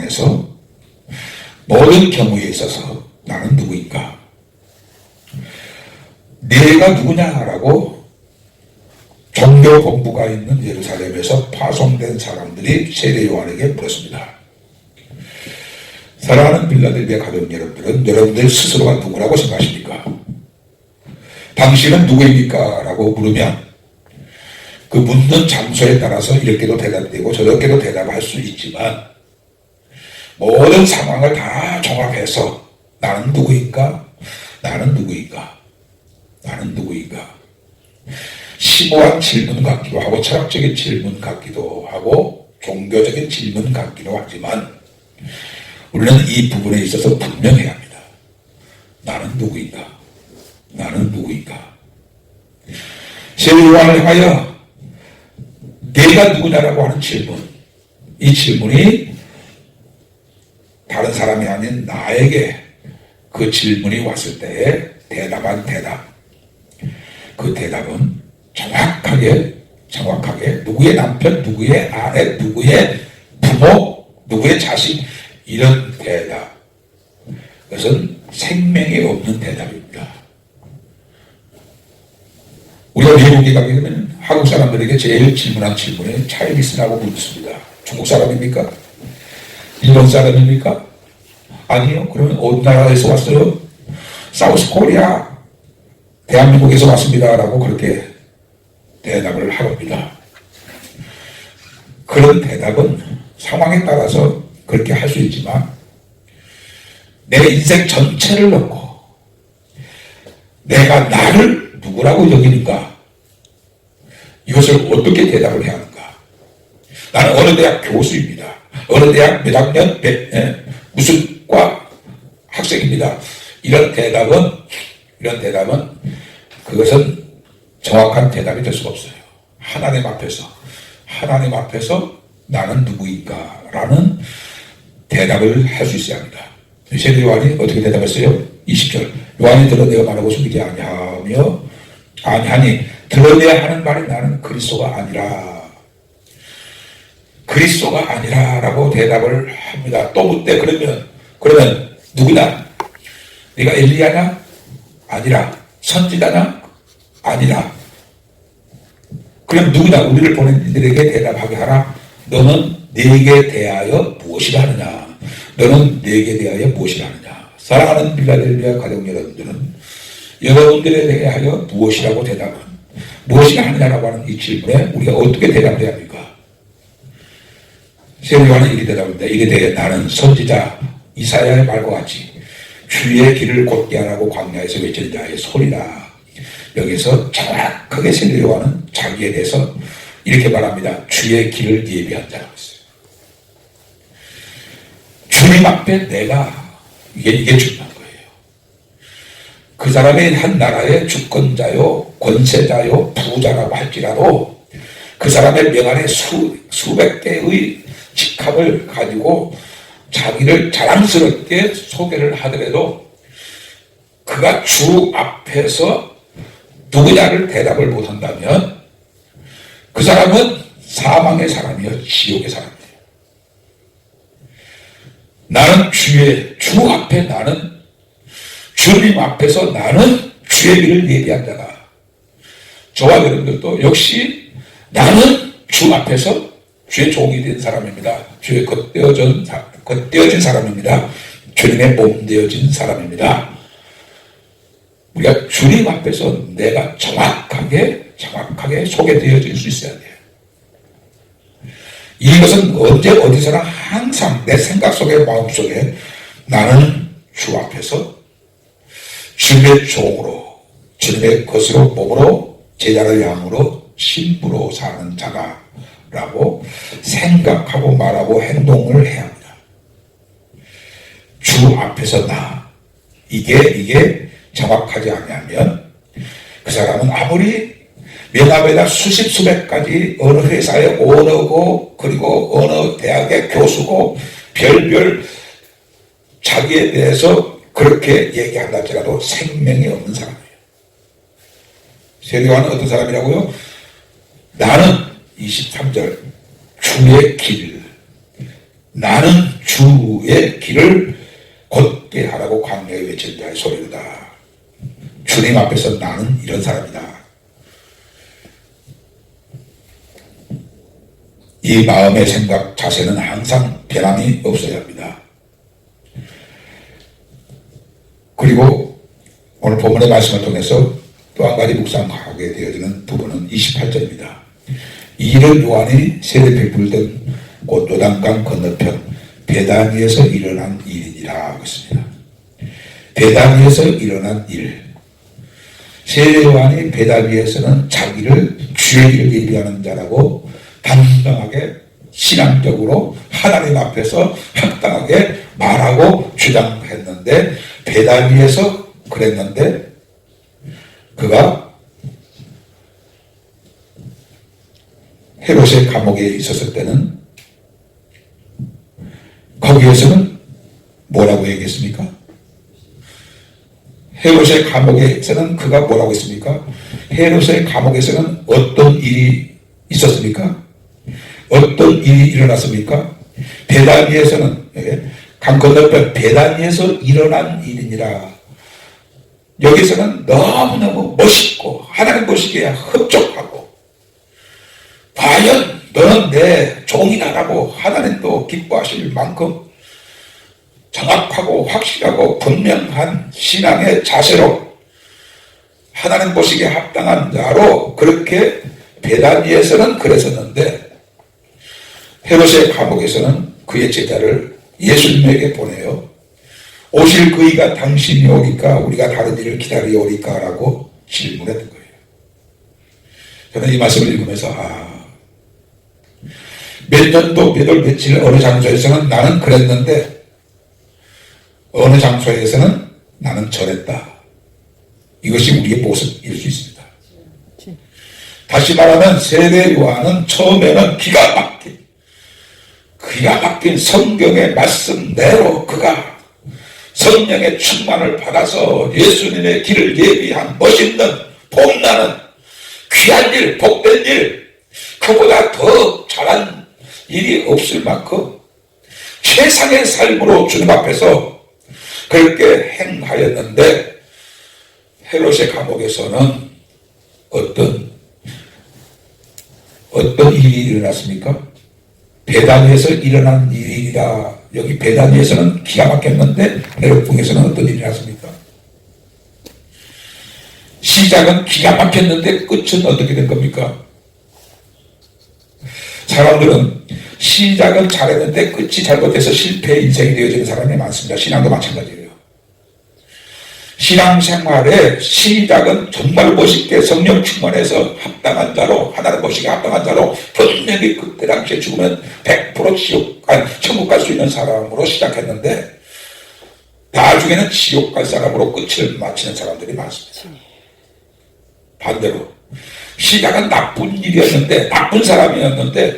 상황에서 모든 경우에 있어서 나는 누구인가? 내가 누구냐라고 종교 본부가 있는 예루살렘에서 파송된 사람들이 세례 요한에게 물었습니다. 사랑하는 빌라델비아 가족 여러분들은 여러분들 스스로가 누구라고 생각하십니까? 당신은 누구입니까? 라고 물으면 그 묻는 장소에 따라서 이렇게도 대답되고 저렇게도 대답할 수 있지만 모든 상황을 다 종합해서 나는 누구인가? 나는 누구인가? 나는 누구인가? 심오한 질문 같기도 하고 철학적인 질문 같기도 하고 종교적인 질문 같기도 하지만 우리는 이 부분에 있어서 분명해야 합니다. 나는 누구인가? 나는 누구인가? 세례 요한을 향하여 내가 누구냐라고 하는 질문, 이 질문이 다른 사람이 아닌 나에게 그 질문이 왔을 때에 대답한 대답, 그 대답은 정확하게 누구의 남편, 누구의 아내, 누구의 부모, 누구의 자식, 이런 대답, 그것은 생명이 없는 대답입니다. 우리가 미국에 가게 되면 한국 사람들에게 제일 질문한 질문이 차이니스라고 묻습니다. 중국 사람입니까? 일본 사람입니까? 아니요. 그러면 어느 나라에서 왔어요? 사우스 코리아, 대한민국에서 왔습니다. 라고 그렇게 대답을 합니다. 그런 대답은 상황에 따라서 그렇게 할 수 있지만 내 인생 전체를 놓고 내가 나를 누구라고 여기는가? 이것을 어떻게 대답을 해야 하는가? 나는 어느 대학 교수입니다. 어느 대학 몇 학년 무슨 과 학생입니다. 이런 대답은 그것은 정확한 대답이 될 수가 없어요. 하나님 앞에서 나는 누구인가? 라는 대답을 할 수 있어야 합니다. 세례 요한이 어떻게 대답했어요? 20절. 요한이 드러내어 말하고 숨기지 아니하니 드러내야 하는 말이 나는 그리스도가 아니라 라고 대답을 합니다. 또 묻되 그러면 누구냐? 네가 엘리야냐? 아니라. 선지자냐? 아니라. 그럼 누구냐? 우리를 보낸 이들에게 대답하게 하라. 너는 내게 대하여 무엇이라 하느냐? 너는 내게 대하여 무엇이라 하느냐? 사랑하는 빌라델비아 가족 여러분들은 여러분들에 대하여 무엇이라고 무엇이라 하느냐라고 하는 이 질문에 우리가 어떻게 대답을 해야 합니까? 세례 요한은 이렇게 대답합니다. 이에 대해 나는 선지자 이사야의 말과 같이 주의 길을 곧게 하라고 광야에서 외치는 자의 소리라. 여기서 정확하게 세례 요한은 자기에 대해서 이렇게 말합니다. 주의 길을 예비한 자라고 했어요. 주님 앞에 내가 이게 중요한 거예요. 그 사람이 한 나라의 주권자요, 권세자요, 부자라고 할지라도 그 사람의 명안에 수백 개의 직함을 가지고 자기를 자랑스럽게 소개를 하더라도 그가 주 앞에서 누구냐를 대답을 못한다면 그 사람은 사망의 사람이요, 지옥의 사람이에요. 나는 주 앞에 주님 앞에서 나는 주의 길을 예비한 자다. 저와 여러분들도 역시 나는 주 앞에서 주의 종이 된 사람입니다. 주의 겉되어진 사람입니다. 주님의 몸 되어진 사람입니다. 우리가 주님 앞에서 내가 정확하게 소개되어질 수 있어야 돼요. 이것은 언제 어디서나 항상 내 생각 속에 마음속에 나는 주 앞에서 주님의 종으로 주님의 것으로 몸으로 제자의 양으로 신부로 사는 자다라고 생각하고 말하고 행동을 해야 합니다. 주 앞에서 이게 정확하지 않으면 그 사람은 아무리 명함에다 수백 가지 어느 회사의 오너고 그리고 어느 대학의 교수고 별별 자기에 대해서 그렇게 얘기한다 할지라도 생명이 없는 사람이에요. 세례 요한은 어떤 사람이라고요? 나는 23절 주의 길, 나는 주 주의 길을 곧게 하라고 광야에 외친 자의 소리로다. 주님 앞에서 나는 이런 사람이다. 이 마음의 생각 자세는 항상 변함이 없어야 합니다. 그리고 오늘 본문의 말씀을 통해서 또 한 가지 묵상하게 되어지는 부분은 28절입니다. 이른 요한이 세례를 불던 곧 요단강 건너편 베다니에서 일어난 일이니라 하고 있습니다. 베다니에서 일어난 일. 세례 요한이 베다니에서는 자기를 주의 길을 예비하는 자라고 당당하게 신앙적으로 하나님 앞에서 합당하게 말하고 주장했는데, 베다니에서 그랬는데 그가 헤롯의 감옥에 있었을 때는 거기에서는 뭐라고 얘기했습니까? 헤롯의 감옥에서는 그가 뭐라고 했습니까? 헤롯의 감옥에서는 어떤 일이 있었습니까? 어떤 일이 일어났습니까? 베다니에서는, 강 건너편 베다니에서 일어난 일이니라. 여기서는 너무너무 멋있고 하나님 보시기에 흡족하고, 과연 너는 내 종이다라고 하나님도 기뻐하실 만큼 정확하고 확실하고 분명한 신앙의 자세로 하나님 보시기에 합당한 자로 그렇게 베다니에서는 그랬었는데, 헤롯의 감옥에서는 그의 제자를 예수님에게 보내요. 오실 그이가 당신이 오니까 우리가 다른 일을 기다리오니까 라고 질문했던 거예요. 저는 이 말씀을 읽으면서 몇 년도 몇 월 며칠 어느 장소에서는 나는 그랬는데 어느 장소에서는 나는 저랬다. 이것이 우리의 모습일 수 있습니다. 다시 말하면 세례 요한은 처음에는 기가 막힌 성경의 말씀대로 그가 성령의 충만을 받아서 예수님의 길을 예비한 멋있는 봄나는 귀한 일, 복된 일, 그보다 더 잘한 일이 없을 만큼 최상의 삶으로 주님 앞에서 그렇게 행하였는데, 헤롯의 감옥에서는 어떤 일이 일어났습니까? 베다니에서 일어난 일이다. 여기 베다니에서는 기가 막혔는데 헤롯궁에서는 어떤 일이 났습니까? 시작은 기가 막혔는데 끝은 어떻게 된 겁니까? 사람들은 시작은 잘했는데 끝이 잘못해서 실패의 인생이 되어지는 사람이 많습니다. 신앙도 마찬가지예요. 신앙생활의 시작은 정말 멋있게 성령 충만해서 합당한 자로, 하나님 보시기에 합당한 자로 분명히 그때 당시에 죽으면 100% 천국 갈 수 있는 사람으로 시작했는데 나중에는 지옥 갈 사람으로 끝을 마치는 사람들이 많습니다. 반대로 시작은 나쁜 일이었는데, 나쁜 사람이었는데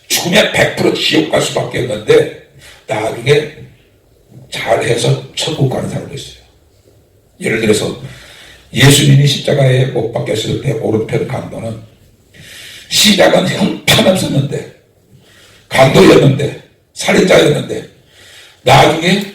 죽으면 100% 지옥 갈 수밖에 없는데 나중에 잘해서 천국 가는 사람도 있어요. 예를 들어서 예수님이 십자가에 못 박혔을 때 오른편 강도는 시작은 형편없었는데, 강도였는데, 살인자였는데 나중에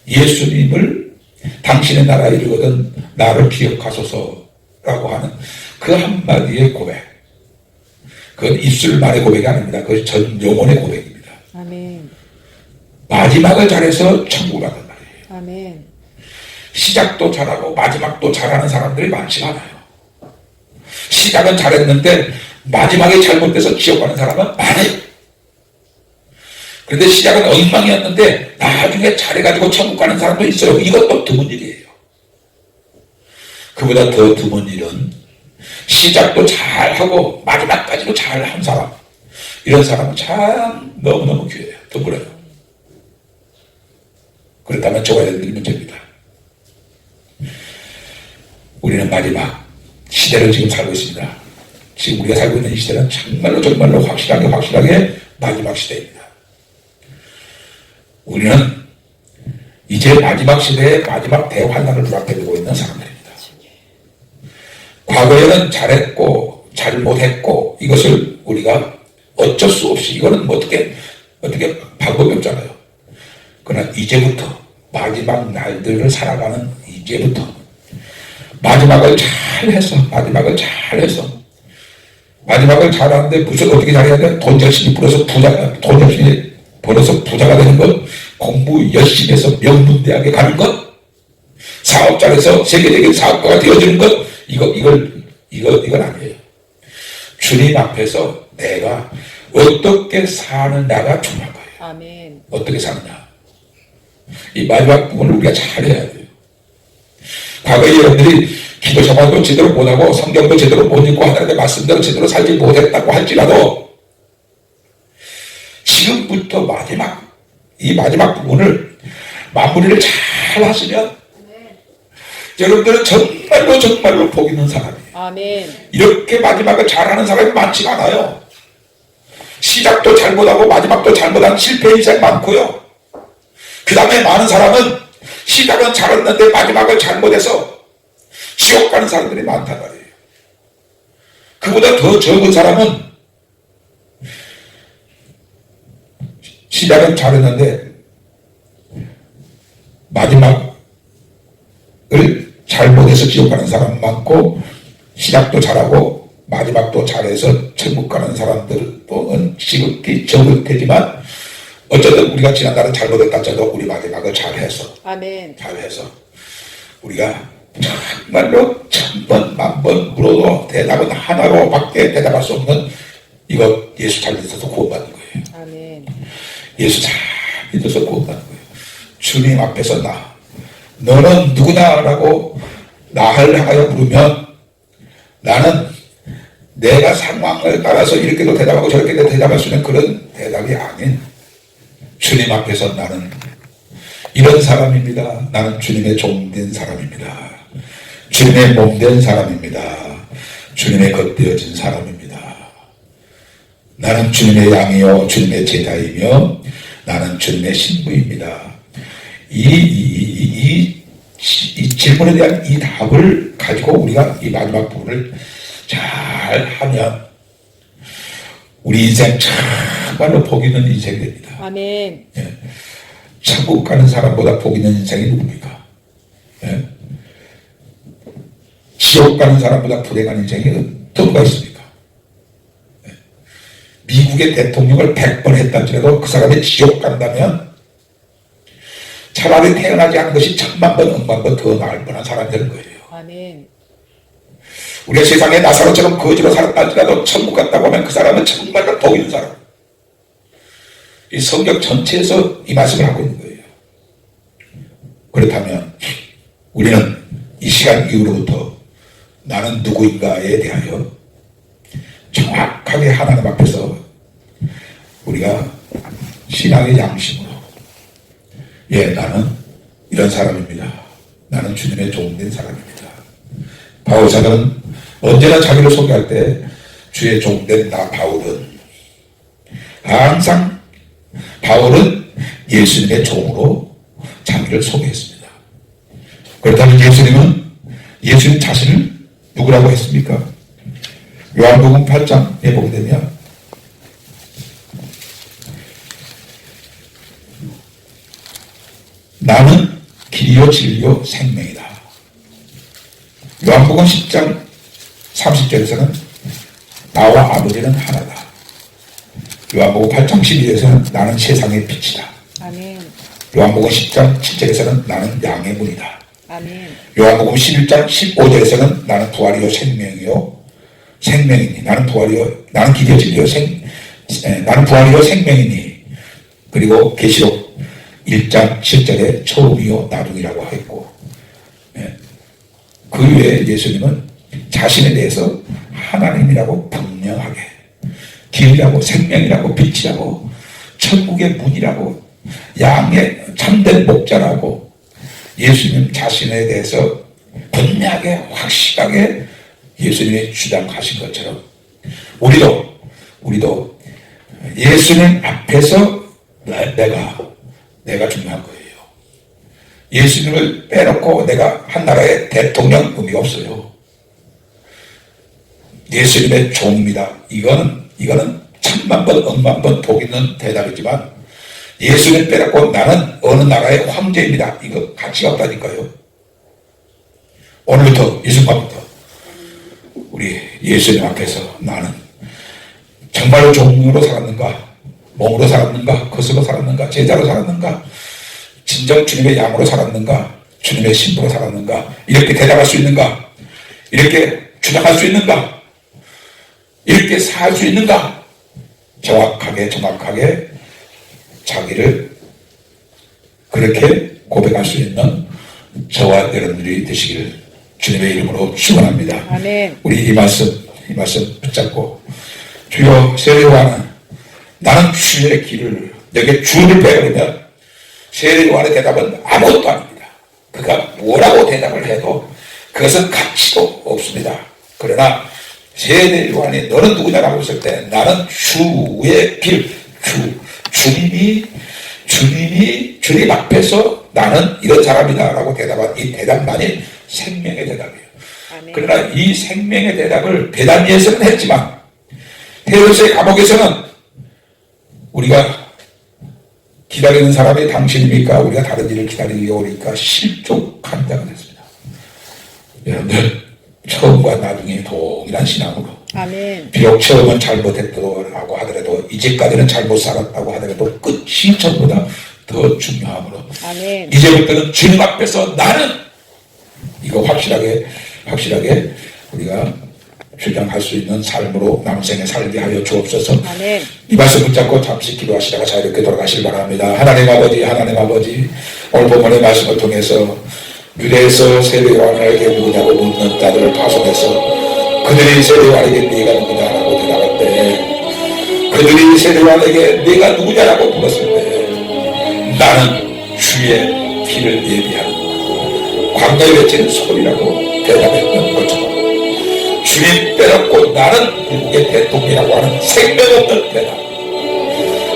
예수님을 당신의 나라에 이르거든 나를 기억하소서라고 하는 그 한마디의 고백, 그건 입술만의 고백이 아닙니다. 그것이 전 영혼의 고백입니다. 아멘. 마지막을 잘해서 천국을 간단 말이에요. 아멘. 시작도 잘하고 마지막도 잘하는 사람들이 많지 않아요. 시작은 잘했는데 마지막에 잘못돼서 지옥 가는 사람은 많아요. 그런데 시작은 엉망이었는데 나중에 잘해가지고 천국 가는 사람도 있어요. 이것도 드문 일이에요. 그보다 더 드문 일은 시작도 잘하고 마지막까지도 잘한 사람, 이런 사람은 참 너무너무 귀해요. 드물어요. 그렇다면 저가 될 문제입니다. 우리는 마지막 시대를 지금 살고 있습니다. 지금 우리가 살고 있는 이 시대는 정말로 확실하게 마지막 시대입니다. 우리는 이제 마지막 시대의 마지막 대환란을 눈앞에 두고 있는 사람들입니다. 과거에는 잘했고 잘못했고 이것을 우리가 어쩔 수 없이, 이거는 뭐 어떻게 방법이 없잖아요. 그러나 이제부터 마지막 날들을 살아가는 이제부터 마지막을 잘하는데 무슨 어떻게 잘해야 돼? 돈 열심히 벌어서 부자가 되는 것, 공부 열심히 해서 명문대학에 가는 것, 사업장에서 세계적인 사업가가 되어주는 것, 이건 아니에요. 주님 앞에서 내가 어떻게 사느냐가 중요한 거예요. 아멘. 어떻게 사느냐. 이 마지막 부분을 우리가 잘해야 돼요. 과거에 여러분들이 기도 생활도 제대로 못하고 성경도 제대로 못 읽고 하나님의 말씀대로 제대로 살지 못했다고 할지라도 지금부터 이 마지막 부분을 마무리를 잘 하시면 여러분들은 정말로 복 있는 사람이에요. 아멘. 이렇게 마지막을 잘하는 사람이 많지가 않아요. 시작도 잘못하고 마지막도 잘못한 실패 인생 많고요. 그 다음에 많은 사람은 시작은 잘했는데 마지막을 잘못해서 지옥 가는 사람들이 많단 말이에요. 그보다 더 적은 사람은 시작은 잘했는데 마지막을 잘못해서 지옥 가는 사람 많고, 시작도 잘하고 마지막도 잘해서 천국 가는 사람들은 지극히 적을 테지만, 어쨌든 우리가 지난달은 잘못했다 해도 우리 마지막을 잘해서 아멘. 우리가 정말로 천번 만번 물어도 대답은 하나로밖에 대답할 수 없는, 이거 예수 잘 믿어서 구원받는 거예요. 아멘. 예수 잘 믿어서 구원받는 거예요. 주님 앞에서 너는 누구냐라고 나를 향하여 물으면 나는 내가 상황을 따라서 이렇게도 대답하고 저렇게도 대답할 수 있는 그런 대답이 아닌, 주님 앞에서 나는 이런 사람입니다. 나는 주님의 종된 사람입니다. 주님의 몸된 사람입니다. 주님의 겉되어진 사람입니다. 나는 주님의 양이요 주님의 제자이며 나는 주님의 신부입니다. 이 질문에 대한 이 답을 가지고 우리가 이 마지막 부분을 잘 하면 우리 인생 정말로 복 있는 인생이 됩니다. 아멘. 예. 천국 가는 사람보다 복 있는 인생이 누굽니까? 예. 지옥 가는 사람보다 불행한 인생이 더 누가 있습니까? 예. 미국의 대통령을 100번 했다 할지라도 그 사람이 지옥 간다면 차라리 태어나지 않은 것이 1000만 번, 1000만 번 더 나을 뻔한 사람이 되는 거예요. 아멘. 우리가 세상에 나사로처럼 거지로 살았다 할지라도 천국 갔다고 하면 그 사람은 정말 복 있는 사람. 이 성경 전체에서 이 말씀을 하고 있는 거예요. 그렇다면 우리는 이 시간 이후로부터 나는 누구인가에 대하여 정확하게 하나님 앞에서 우리가 신앙의 양심으로, 나는 이런 사람입니다. 나는 주님의 종된 사람입니다. 바울사도는 언제나 자기를 소개할 때 주의 종된 나 바울은, 항상 바울은 예수님의 종으로 자기를 소개했습니다. 그렇다면 예수님 자신을 누구라고 했습니까? 요한복음 8장에 보게 되면 나는 길이요 진리요 생명이다. 요한복음 10장 30절에서는 나와 아버지는 하나다. 요한복음 8장 12절에서는 나는 세상의 빛이다. 아멘. 요한복음 10장 7절에서는 나는 양의 문이다. 아멘. 요한복음 11장 15절에서는 나는 부활이요 생명이니 나는 길이요 진리요 나는 부활이요 생명이니. 그리고 계시록 1장 7절에 처음이요 나중이라고 했고, 그 외에 예수님은 자신에 대해서 하나님이라고 분명하게, 길이라고 생명이라고 빛이라고 천국의 문이라고 양의 참된 목자라고 예수님 자신에 대해서 분명하게 확실하게 예수님이 주장하신 것처럼 우리도 예수님 앞에서 내가 중요한 거예요. 예수님을 빼놓고 내가 한 나라의 대통령 의미가 없어요. 예수님의 종입니다. 이거는 1000만 번, 10,000번 복 있는 대답이지만 예수님 빼놓고 나는 어느 나라의 황제입니다. 이거 가치가 없다니까요. 오늘부터, 이 순간부터 우리 예수님 앞에서 나는 정말 종으로 살았는가, 몸으로 살았는가, 것으로 살았는가, 제자로 살았는가, 진정 주님의 양으로 살았는가, 주님의 신부로 살았는가, 이렇게 대답할 수 있는가, 이렇게 주장할 수 있는가, 이렇게 살 수 있는가, 정확하게 자기를 그렇게 고백할 수 있는 저와 여러분들이 되시기를 주님의 이름으로 축원합니다. 아멘. 우리 이 말씀 붙잡고, 주여 세례요한은 나는 주의 길을 내게 주를 배우면, 세례요한의 대답은 아무것도 아닙니다. 그가 뭐라고 대답을 해도 그것은 가치도 없습니다. 그러나 세례요한이 너는 누구냐라고 했을 때 나는 주의 길, 주님 앞에서 나는 이런 사람이다 라고 대답한 이 대답만이 생명의 대답이에요. 아멘. 그러나 이 생명의 대답을 베다니에서는 했지만 헤롯의 감옥에서는 우리가 기다리는 사람이 당신입니까? 우리가 다른 일을 기다리고 오니까 실족한 자가 됐습니다. 여러분들 처음과 나중에 동일한 신앙으로, 아멘. 비록 처음은 잘못했다고 하더라도 이제까지는 잘못 살았다고 하더라도 끝이 전보다 더 중요함으로, 아멘. 이제부터는 주님 앞에서 나는 이거 확실하게 우리가 주장할 수 있는 삶으로 남생에 살게 하여 주옵소서. 아멘. 이 말씀 붙잡고 잠시 기도하시다가 자유롭게 돌아가시길 바랍니다. 하나님 아버지, 오늘 본문의 말씀을 통해서 유대에서 세례요한에게 누구냐고 묻는 자들을 파송해서 그들이 세례요한에게 네가 누구냐라고 대답할 때, 그들이 세례요한에게 네가 누구냐라고 물었을 때 나는 주의 길을 예비하는 광야에 외치는 소리라고 대답했던 것처럼, 주님 빼놓고 나는 미국의 대통령이라고 하는 생명 없는 대답,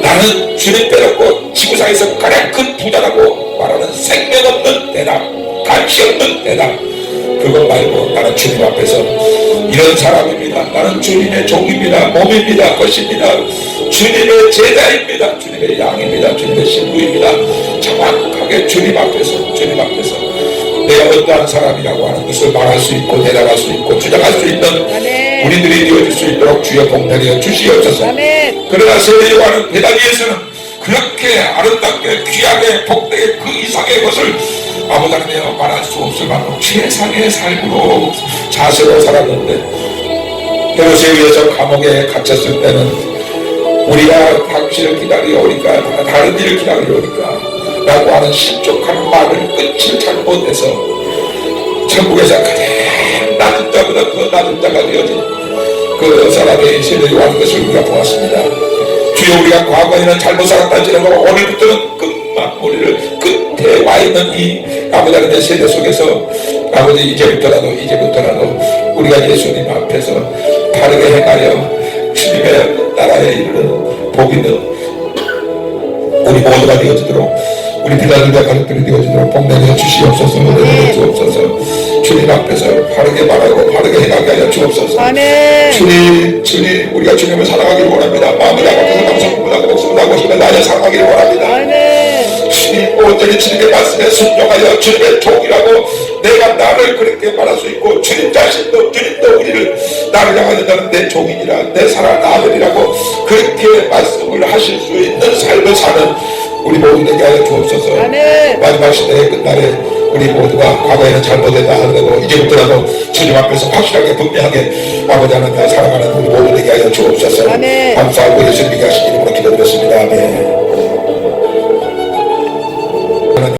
나는 주님 빼놓고 지구상에서 가장 큰 부자라고 말하는 생명 없는 대답, 가치 없는 대답, 그것 말고 나는 주님 앞에서 이런 사람입니다. 나는 주님의 종입니다. 몸입니다. 것입니다. 주님의 제자입니다. 주님의 양입니다. 주님의 신부입니다. 정확하게 주님 앞에서 내가 어떠한 사람이라고 하는 것을 말할 수 있고 대답할 수 있고 주장할 수 있는 아멘. 우리들이 되어줄 수 있도록 주여 복되어 주시옵소서. 아멘. 그러나 세례요한은 베다니에서는 그렇게 아름답게 귀하게 복되게 그 이상의 것을 아버지 하나님 말할 수 없을 만큼 최상의 삶으로 자세로 살았는데, 헤롯에 의해서 감옥에 갇혔을 때는 우리가 당신을 기다려 오니까, 다른 일을 기다려 오니까 라고 하는 실족한 말을 끝을 잘못해서 천국에서 가장 낮은 자보다 더 낮은 자가 되어진 그 사람의 세례요한인 것을 우리가 보았습니다. 주여, 우리가 과거에는 잘못 살았다지라도 오늘부터는 끝마무리를 끝에 와 있는 이 아버지 하나님의 세대 속에서 아버지 이제부터라도 우리가 예수님 앞에서 바르게 행하여 주님의 나라에 이르는 복 있는 우리 모두가 되어지도록, 우리 비단들과 가족들이 되어지도록 복내려 주시옵소서. 은혜를 주옵소서. 주님 앞에서 바르게 말하고 바르게 행하게 하여 주옵소서. 아멘. 주님, 우리가 주님을 사랑하기를 원합니다. 마음을 다하고 감사 공부하고 목숨을 다하고 힘을 다하여 사랑하기를 원합니다. 아멘. 주님, 온전히 주님의 말씀에 순종하여 주님의 종이라고 내가 나를 그렇게 말할 수 있고, 주님도 우리를 나를 향하여 너는 내 종이니라, 내 사랑하는 아들이라고 그렇게 말씀을 하실 수 있는 삶을 사는 우리 모두 되게 하여 주옵소서. 아멘. 마지막 시대의 끝날에 우리 모두가 과거에는 잘못했다 하더라도 이제부터라도 주님 앞에서 확실하게 분명하게 아버지 하나님 사랑하는 우리 모두 되게 하여 주옵소서. 아멘. 감사하고 예수님께 하신 이름으로 기도